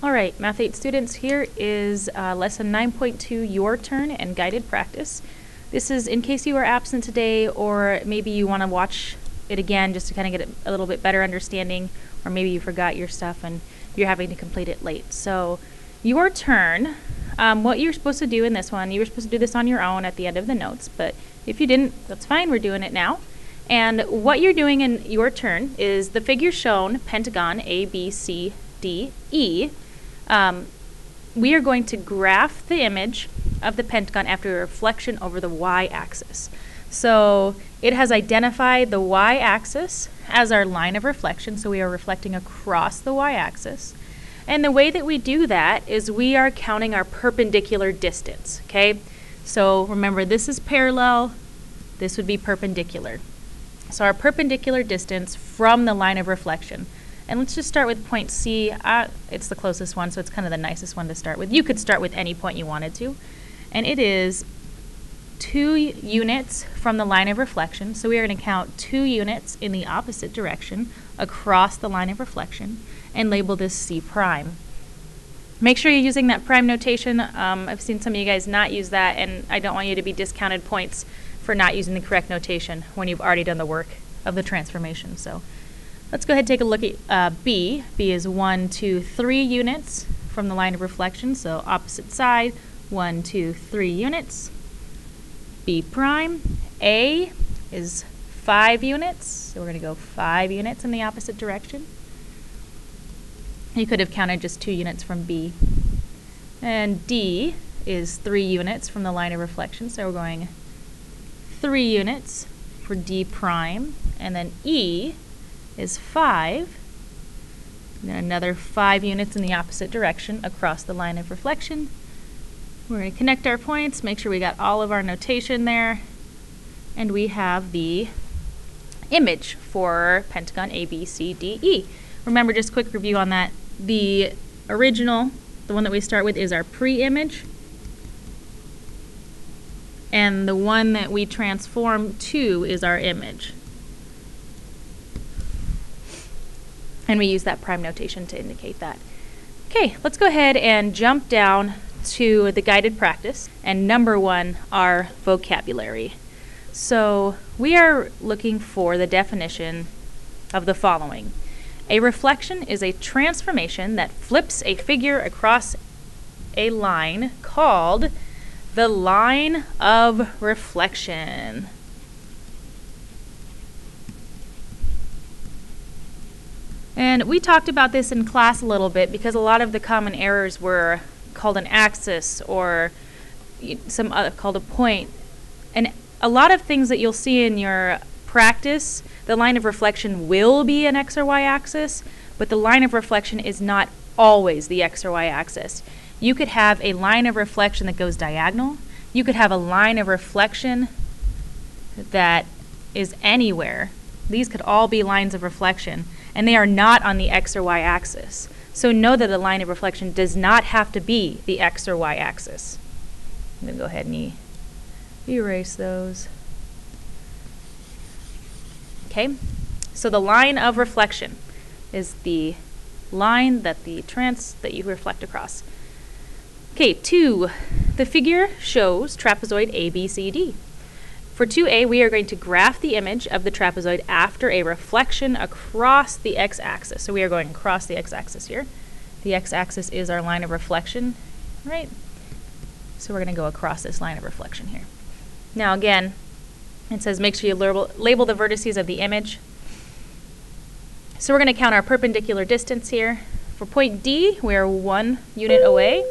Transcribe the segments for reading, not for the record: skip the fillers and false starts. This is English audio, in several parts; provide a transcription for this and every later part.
All right, Math 8 students, here is lesson 9.2, Your Turn and Guided Practice. This is in case you were absent today, or maybe you want to watch it again just to kind of get a little bit better understanding, or maybe you forgot your stuff and you're having to complete it late. So, your turn, what you're supposed to do in this one, you were supposed to do this on your own at the end of the notes, but if you didn't, that's fine, we're doing it now. And what you're doing in your turn is the figure shown, pentagon A, B, C, D, E. We are going to graph the image of the pentagon after a reflection over the y-axis. So it has identified the y-axis as our line of reflection, so we are reflecting across the y-axis. And the way that we do that is we are counting our perpendicular distance, okay? So remember, this is parallel, this would be perpendicular. So our perpendicular distance from the line of reflection. And let's just start with point C. It's the closest one, so it's kind of the nicest one to start with. You could start with any point you wanted to. And it is 2 units from the line of reflection. So we are going to count 2 units in the opposite direction across the line of reflection and label this C prime. Make sure you're using that prime notation. I've seen some of you guys not use that, and I don't want you to be discounted points for not using the correct notation when you've already done the work of the transformation. So let's go ahead and take a look at B. B is 1, 2, 3 units from the line of reflection, so opposite side, 1, 2, 3 units. B prime. A is 5 units, so we're going to go 5 units in the opposite direction. You could have counted just 2 units from B. And D is 3 units from the line of reflection, so we're going 3 units for D prime. And then E is 5, and then another 5 units in the opposite direction across the line of reflection. We're going to connect our points, make sure we got all of our notation there, and we have the image for pentagon A, B, C, D, E. Remember, just quick review on that, the original, the one that we start with, is our pre-image, and the one that we transform to is our image. And we use that prime notation to indicate that. Okay, let's go ahead and jump down to the guided practice and number 1, our vocabulary. So we are looking for the definition of the following. A reflection is a transformation that flips a figure across a line called the line of reflection. And we talked about this in class a little bit because a lot of the common errors were called an axis or some other called a point. And a lot of things that you'll see in your practice, the line of reflection will be an x or y axis, but the line of reflection is not always the x or y axis. You could have a line of reflection that goes diagonal. You could have a line of reflection that is anywhere. These could all be lines of reflection, and they are not on the x or y axis. So know that the line of reflection does not have to be the x or y axis. I'm going to go ahead and erase those. Okay, so the line of reflection is the line that you reflect across. Okay, 2. The figure shows trapezoid A, B, C, D. For 2A, we are going to graph the image of the trapezoid after a reflection across the x-axis. So we are going across the x-axis here. The x-axis is our line of reflection, right? So we're going to go across this line of reflection here. Now again, it says make sure you label the vertices of the image. So we're going to count our perpendicular distance here. For point D, we are 1 unit away.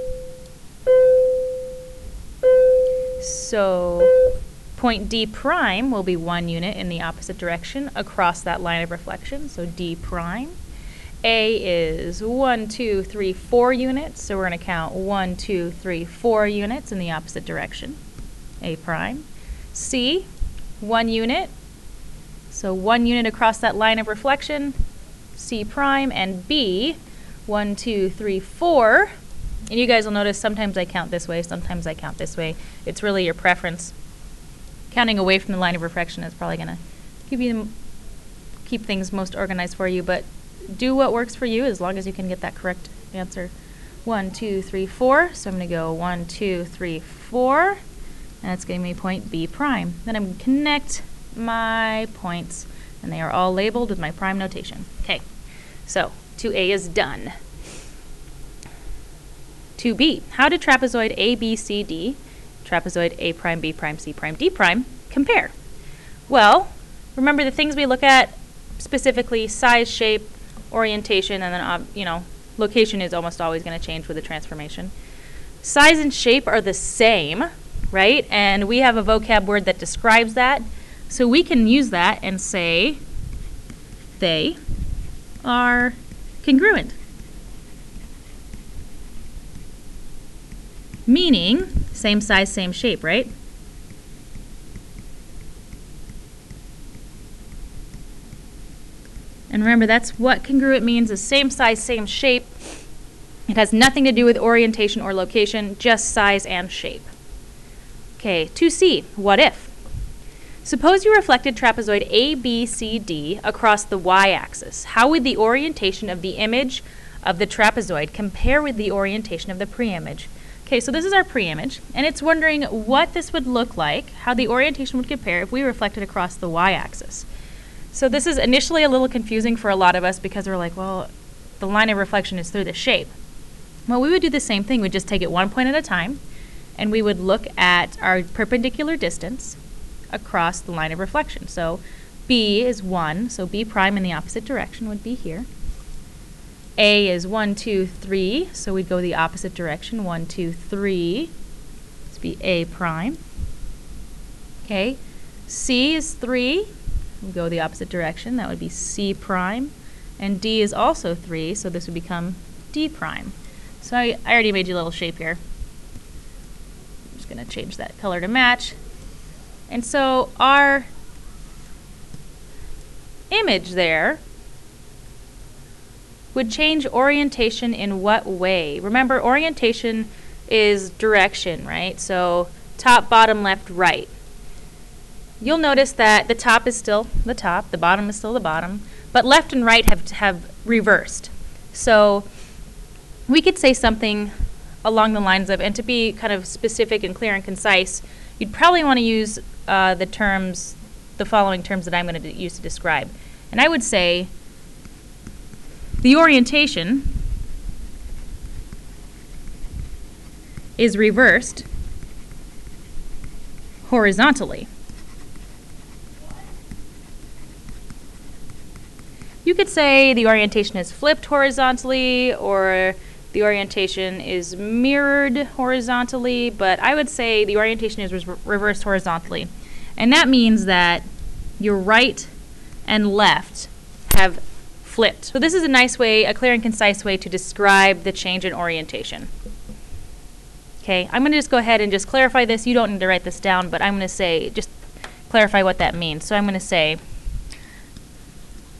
So point D prime will be 1 unit in the opposite direction across that line of reflection, so D prime. A is 1, 2, 3, 4 units, so we're going to count 1, 2, 3, 4 units in the opposite direction, A prime. C, 1 unit, so 1 unit across that line of reflection, C prime. And B, 1, 2, 3, 4. And you guys will notice sometimes I count this way, sometimes I count this way. It's really your preference. Counting away from the line of reflection is probably going to keep things most organized for you, but do what works for you as long as you can get that correct answer. 1, 2, 3, 4. So I'm going to go 1, 2, 3, 4. And that's giving me point B prime. Then I'm going to connect my points, and they are all labeled with my prime notation. Okay, so 2A is done. 2B, how did trapezoid ABCD, trapezoid A prime, B prime, C prime, D prime, compare? Well, remember the things we look at specifically: size, shape, orientation, and then location is almost always going to change with the transformation. Size and shape are the same, right? And we have a vocab word that describes that. So we can use that and say they are congruent. Meaning, same size, same shape, right? And remember, that's what congruent means, is same size, same shape. It has nothing to do with orientation or location, just size and shape. Okay, 2C, what if? Suppose you reflected trapezoid ABCD across the y-axis. How would the orientation of the image of the trapezoid compare with the orientation of the pre-image? Okay, so this is our pre-image, and it's wondering what this would look like, how the orientation would compare if we reflected across the y-axis. So this is initially a little confusing for a lot of us because we're like, well, the line of reflection is through the shape. Well, we would do the same thing. We'd just take it one point at a time, and we would look at our perpendicular distance across the line of reflection. So B is 1, so B prime in the opposite direction would be here. A is 1, 2, 3, so we'd go the opposite direction, 1, 2, 3. This would be A prime. Okay, C is 3, we go the opposite direction, that would be C prime. And D is also 3, so this would become D prime. So I already made you a little shape here. I'm just going to change that color to match. And so our image there would change orientation in what way? Remember, orientation is direction, right? So top, bottom, left, right. You'll notice that the top is still the top, the bottom is still the bottom, but left and right have reversed. So we could say something along the lines of, and to be kind of specific and clear and concise, you'd probably want to use the following terms that I'm going to use to describe. And I would say the orientation is reversed horizontally. You could say the orientation is flipped horizontally, or the orientation is mirrored horizontally, but I would say the orientation is reversed horizontally. And that means that your right and left have flipped. So this is a nice way, a clear and concise way to describe the change in orientation. Okay, I'm going to just go ahead and just clarify this. You don't need to write this down, but I'm going to say, just clarify what that means. So I'm going to say,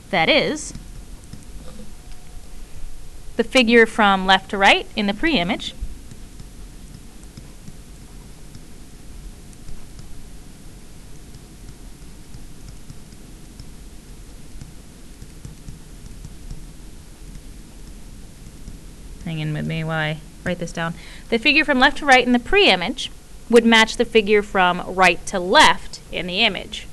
that is the figure from left to right in the pre-image hang in with me while I write this down. The figure from left to right in the pre-image would match the figure from right to left in the image.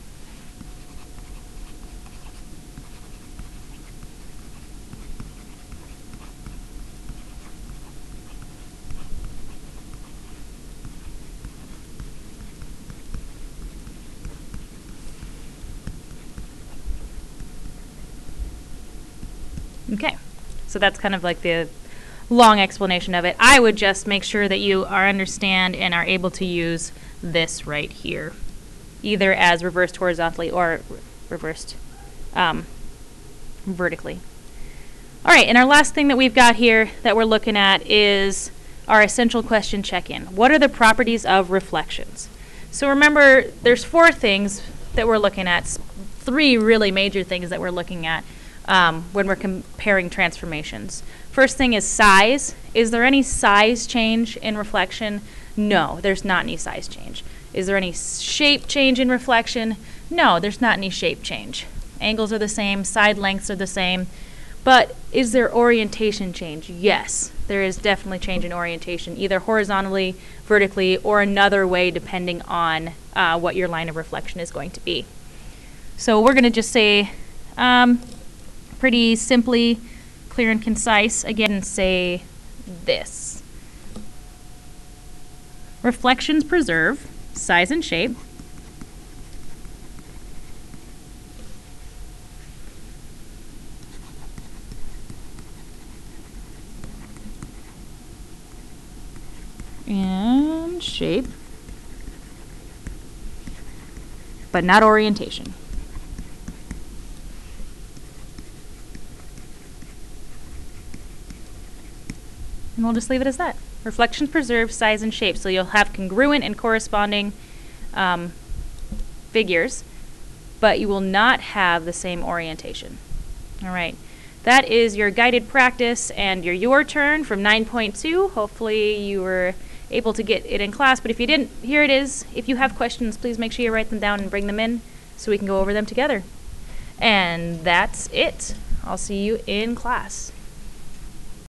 Okay, so that's kind of like the long explanation of it. I would just make sure that you understand and are able to use this right here, either as reversed horizontally or reversed vertically. All right, and our last thing that we've got here that we're looking at is our essential question check-in. What are the properties of reflections? So remember, there's 4 things that we're looking at, 3 really major things that we're looking at when we're comparing transformations. First thing is size. Is there any size change in reflection? No, there's not any size change. Is there any shape change in reflection? No, there's not any shape change. Angles are the same, side lengths are the same. But is there orientation change? Yes, there is definitely change in orientation, either horizontally, vertically, or another way depending on what your line of reflection is going to be. So we're going to just say, pretty simply, clear and concise, again, say this. Reflections preserve size and shape. And shape, but not orientation. And we'll just leave it as that. Reflections preserve size and shape. So you'll have congruent and corresponding figures, but you will not have the same orientation. All right. That is your guided practice and your turn from 9.2. Hopefully you were able to get it in class, but if you didn't, here it is. If you have questions, please make sure you write them down and bring them in so we can go over them together. And that's it. I'll see you in class.